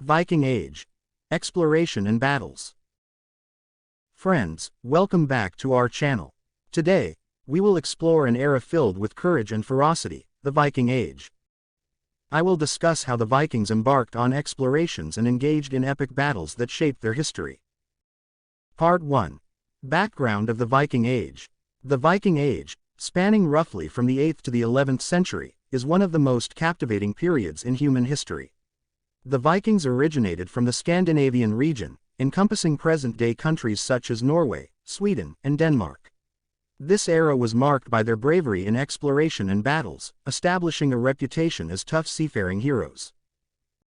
Viking Age. Exploration and Battles. Friends, welcome back to our channel. Today, we will explore an era filled with courage and ferocity, the Viking Age. I will discuss how the Vikings embarked on explorations and engaged in epic battles that shaped their history. Part 1. Background of the Viking Age. The Viking Age, spanning roughly from the 8th to the 11th century, is one of the most captivating periods in human history. The Vikings originated from the Scandinavian region, encompassing present-day countries such as Norway, Sweden, and Denmark. This era was marked by their bravery in exploration and battles, establishing a reputation as tough seafaring heroes.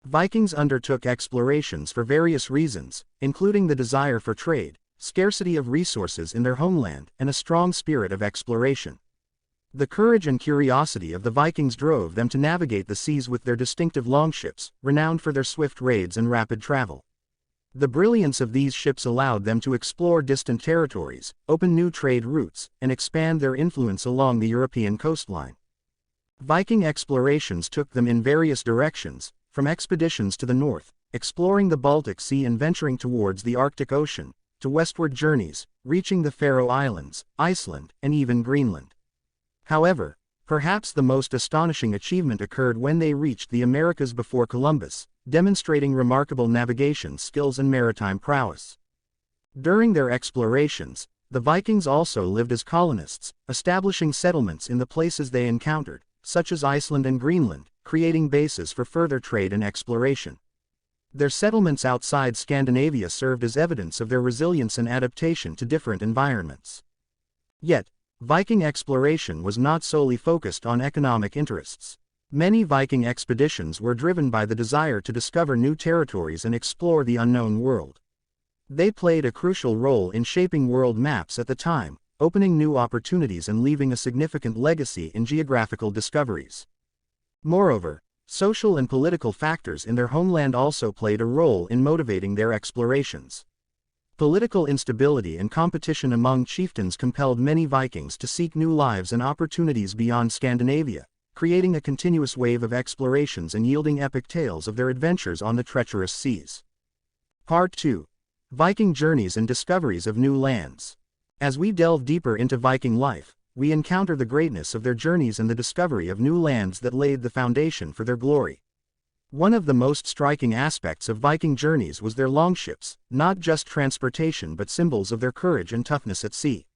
Vikings undertook explorations for various reasons, including the desire for trade, scarcity of resources in their homeland, and a strong spirit of exploration. The courage and curiosity of the Vikings drove them to navigate the seas with their distinctive longships, renowned for their swift raids and rapid travel. The brilliance of these ships allowed them to explore distant territories, open new trade routes, and expand their influence along the European coastline. Viking explorations took them in various directions, from expeditions to the north, exploring the Baltic Sea and venturing towards the Arctic Ocean, to westward journeys, reaching the Faroe Islands, Iceland, and even Greenland. However, perhaps the most astonishing achievement occurred when they reached the Americas before Columbus, demonstrating remarkable navigation skills and maritime prowess. During their explorations, the Vikings also lived as colonists, establishing settlements in the places they encountered, such as Iceland and Greenland, creating bases for further trade and exploration. Their settlements outside Scandinavia served as evidence of their resilience and adaptation to different environments. Yet, Viking exploration was not solely focused on economic interests. Many Viking expeditions were driven by the desire to discover new territories and explore the unknown world. They played a crucial role in shaping world maps at the time, opening new opportunities and leaving a significant legacy in geographical discoveries. Moreover, social and political factors in their homeland also played a role in motivating their explorations. Political instability and competition among chieftains compelled many Vikings to seek new lives and opportunities beyond Scandinavia, creating a continuous wave of explorations and yielding epic tales of their adventures on the treacherous seas. Part 2. Viking Journeys and Discoveries of New Lands. As we delve deeper into Viking life, we encounter the greatness of their journeys and the discovery of new lands that laid the foundation for their glory. One of the most striking aspects of Viking journeys was their longships, not just transportation but symbols of their courage and toughness at sea.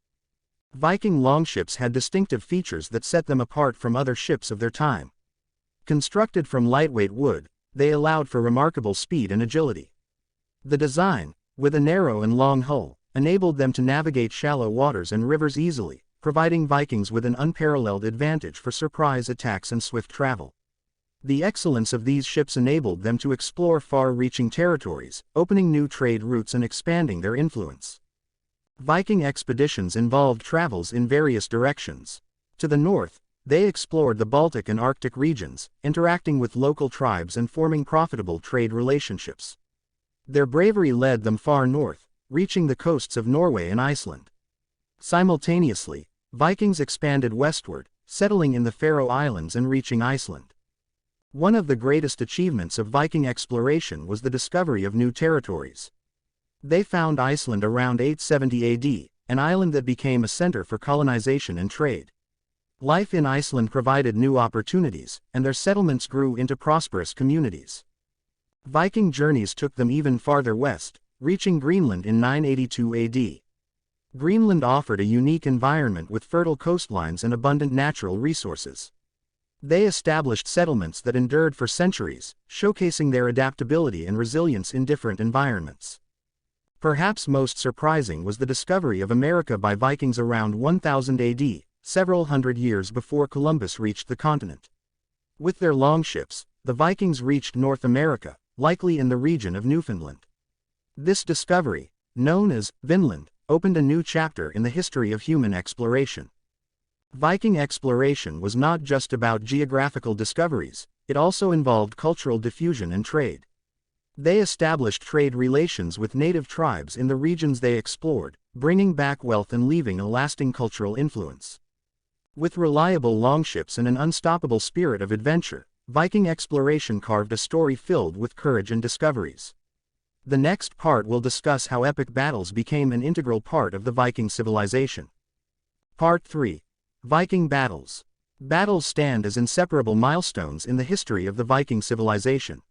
Viking longships had distinctive features that set them apart from other ships of their time. Constructed from lightweight wood, they allowed for remarkable speed and agility. The design, with a narrow and long hull, enabled them to navigate shallow waters and rivers easily, providing Vikings with an unparalleled advantage for surprise attacks and swift travel. The excellence of these ships enabled them to explore far-reaching territories, opening new trade routes and expanding their influence. Viking expeditions involved travels in various directions. To the north, they explored the Baltic and Arctic regions, interacting with local tribes and forming profitable trade relationships. Their bravery led them far north, reaching the coasts of Norway and Iceland. Simultaneously, Vikings expanded westward, settling in the Faroe Islands and reaching Iceland. One of the greatest achievements of Viking exploration was the discovery of new territories. They found Iceland around 870 AD, an island that became a center for colonization and trade. Life in Iceland provided new opportunities, and their settlements grew into prosperous communities. Viking journeys took them even farther west, reaching Greenland in 982 AD. Greenland offered a unique environment with fertile coastlines and abundant natural resources. They established settlements that endured for centuries, showcasing their adaptability and resilience in different environments. Perhaps most surprising was the discovery of America by Vikings around 1000 AD, several hundred years before Columbus reached the continent. With their longships, the Vikings reached North America, likely in the region of Newfoundland. This discovery, known as Vinland, opened a new chapter in the history of human exploration. Viking exploration was not just about geographical discoveries, it also involved cultural diffusion and trade. They established trade relations with native tribes in the regions they explored, bringing back wealth and leaving a lasting cultural influence. With reliable longships and an unstoppable spirit of adventure, Viking exploration carved a story filled with courage and discoveries. The next part will discuss how epic battles became an integral part of the Viking civilization. Part 3. Viking battles. Battles stand as inseparable milestones in the history of the Viking civilization.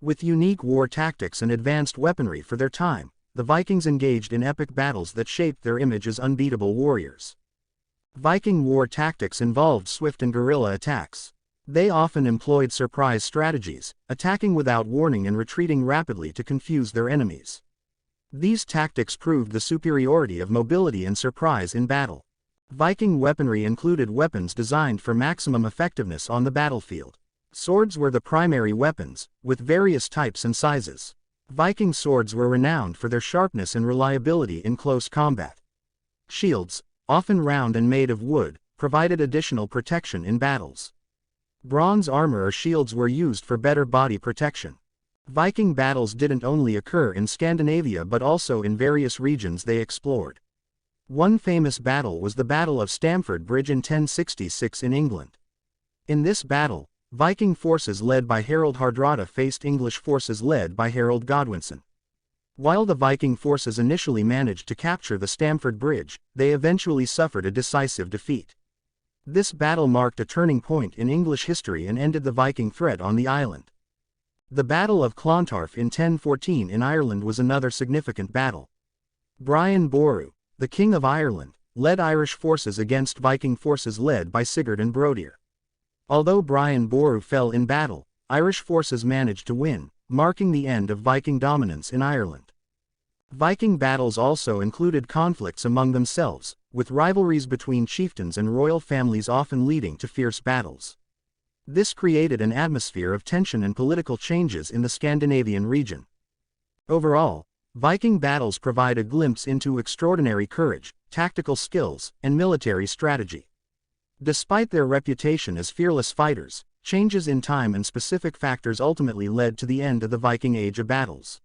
With unique war tactics and advanced weaponry for their time, the Vikings engaged in epic battles that shaped their image as unbeatable warriors. Viking war tactics involved swift and guerrilla attacks. They often employed surprise strategies, attacking without warning and retreating rapidly to confuse their enemies. These tactics proved the superiority of mobility and surprise in battle. Viking weaponry included weapons designed for maximum effectiveness on the battlefield. Swords were the primary weapons, with various types and sizes. Viking swords were renowned for their sharpness and reliability in close combat. Shields, often round and made of wood, provided additional protection in battles. Bronze armor or shields were used for better body protection. Viking battles didn't only occur in Scandinavia but also in various regions they explored. One famous battle was the Battle of Stamford Bridge in 1066 in England. In this battle, Viking forces led by Harold Hardrada faced English forces led by Harold Godwinson. While the Viking forces initially managed to capture the Stamford Bridge, they eventually suffered a decisive defeat. This battle marked a turning point in English history and ended the Viking threat on the island. The Battle of Clontarf in 1014 in Ireland was another significant battle. Brian Boru, the King of Ireland, led Irish forces against Viking forces led by Sigurd and Brodir. Although Brian Boru fell in battle, Irish forces managed to win, marking the end of Viking dominance in Ireland. Viking battles also included conflicts among themselves, with rivalries between chieftains and royal families often leading to fierce battles. This created an atmosphere of tension and political changes in the Scandinavian region. Overall, Viking battles provide a glimpse into extraordinary courage, tactical skills, and military strategy. Despite their reputation as fearless fighters, changes in time and specific factors ultimately led to the end of the Viking Age of battles.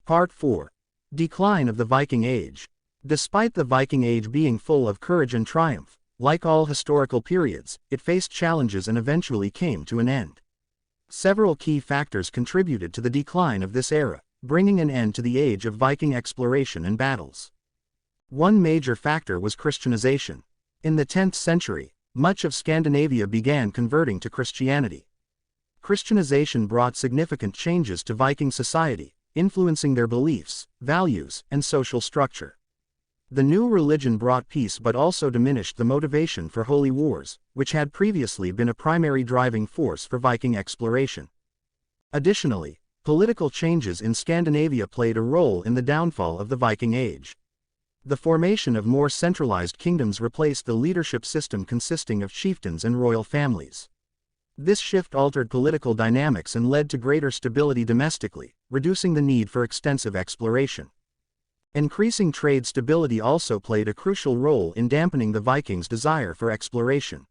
Part 4. Decline of the Viking Age. Despite the Viking Age being full of courage and triumph, like all historical periods, it faced challenges and eventually came to an end. Several key factors contributed to the decline of this era, bringing an end to the age of Viking exploration and battles. One major factor was Christianization. In the 10th century, much of Scandinavia began converting to Christianity. Christianization brought significant changes to Viking society, influencing their beliefs, values, and social structure. The new religion brought peace but also diminished the motivation for holy wars, which had previously been a primary driving force for Viking exploration. Additionally, political changes in Scandinavia played a role in the downfall of the Viking Age. The formation of more centralized kingdoms replaced the leadership system consisting of chieftains and royal families. This shift altered political dynamics and led to greater stability domestically, reducing the need for extensive exploration. Increasing trade stability also played a crucial role in dampening the Vikings' desire for exploration.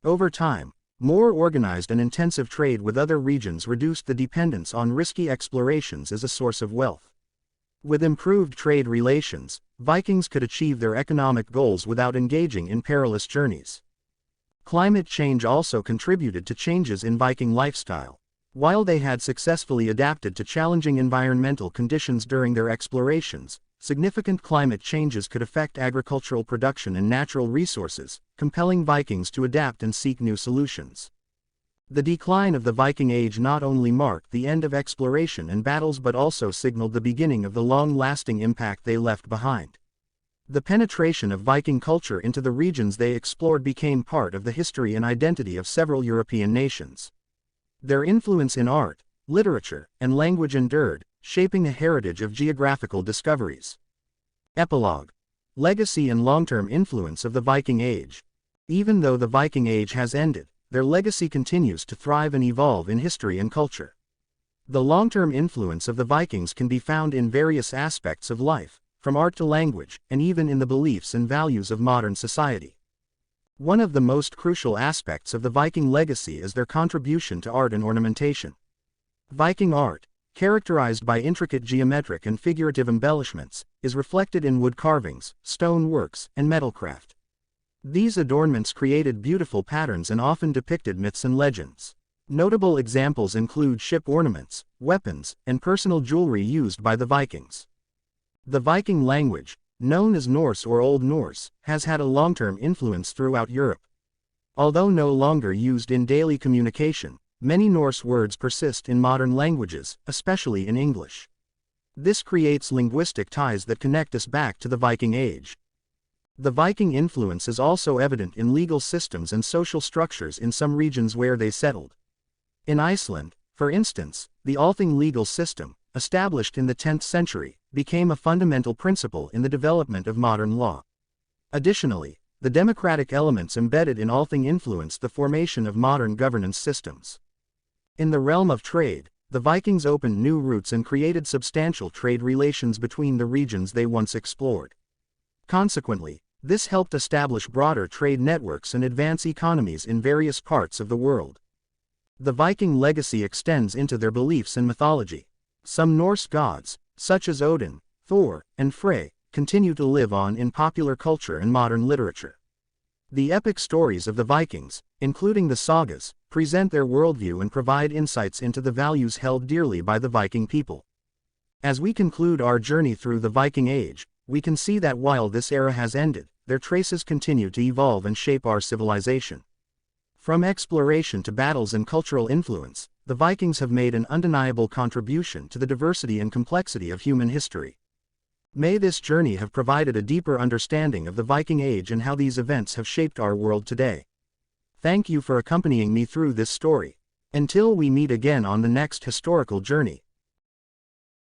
Over time, more organized and intensive trade with other regions reduced the dependence on risky explorations as a source of wealth. With improved trade relations, Vikings could achieve their economic goals without engaging in perilous journeys. Climate change also contributed to changes in Viking lifestyle. While they had successfully adapted to challenging environmental conditions during their explorations, significant climate changes could affect agricultural production and natural resources, compelling Vikings to adapt and seek new solutions. The decline of the Viking Age not only marked the end of exploration and battles but also signaled the beginning of the long-lasting impact they left behind. The penetration of Viking culture into the regions they explored became part of the history and identity of several European nations. Their influence in art, literature, and language endured, shaping the heritage of geographical discoveries. Epilogue. Legacy and long-term influence of the Viking Age. Even though the Viking Age has ended, their legacy continues to thrive and evolve in history and culture. The long-term influence of the Vikings can be found in various aspects of life, from art to language, and even in the beliefs and values of modern society. One of the most crucial aspects of the Viking legacy is their contribution to art and ornamentation. Viking art, characterized by intricate geometric and figurative embellishments, is reflected in wood carvings, stone works, and metalcraft. These adornments created beautiful patterns and often depicted myths and legends. Notable examples include ship ornaments, weapons, and personal jewelry used by the Vikings. The Viking language, known as Norse or Old Norse, has had a long-term influence throughout Europe. Although no longer used in daily communication, many Norse words persist in modern languages, especially in English. This creates linguistic ties that connect us back to the Viking Age. The Viking influence is also evident in legal systems and social structures in some regions where they settled. In Iceland, for instance, the Althing legal system, established in the 10th century, became a fundamental principle in the development of modern law. Additionally, the democratic elements embedded in Althing influenced the formation of modern governance systems. In the realm of trade, the Vikings opened new routes and created substantial trade relations between the regions they once explored. Consequently, this helped establish broader trade networks and advance economies in various parts of the world. The Viking legacy extends into their beliefs and mythology. Some Norse gods, such as Odin, Thor, and Frey, continue to live on in popular culture and modern literature. The epic stories of the Vikings, including the sagas, present their worldview and provide insights into the values held dearly by the Viking people. As we conclude our journey through the Viking Age, we can see that while this era has ended, their traces continue to evolve and shape our civilization. From exploration to battles and cultural influence, the Vikings have made an undeniable contribution to the diversity and complexity of human history. May this journey have provided a deeper understanding of the Viking Age and how these events have shaped our world today. Thank you for accompanying me through this story. Until we meet again on the next historical journey,